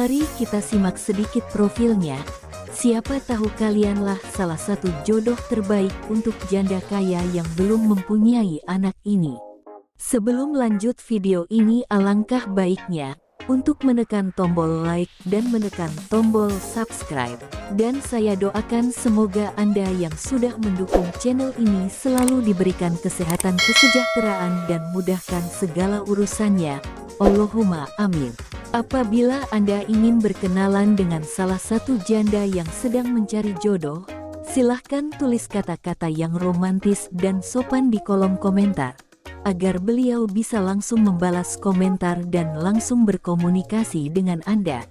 Mari kita simak sedikit profilnya. Siapa tahu kalianlah salah satu jodoh terbaik untuk janda kaya yang belum mempunyai anak ini. Sebelum lanjut video ini, alangkah baiknya untuk menekan tombol like dan menekan tombol subscribe. Dan saya doakan semoga Anda yang sudah mendukung channel ini selalu diberikan kesehatan, kesejahteraan, dan mudahkan segala urusannya. Allahumma amin. Apabila Anda ingin berkenalan dengan salah satu janda yang sedang mencari jodoh, silahkan tulis kata-kata yang romantis dan sopan di kolom komentar, agar beliau bisa langsung membalas komentar dan langsung berkomunikasi dengan Anda.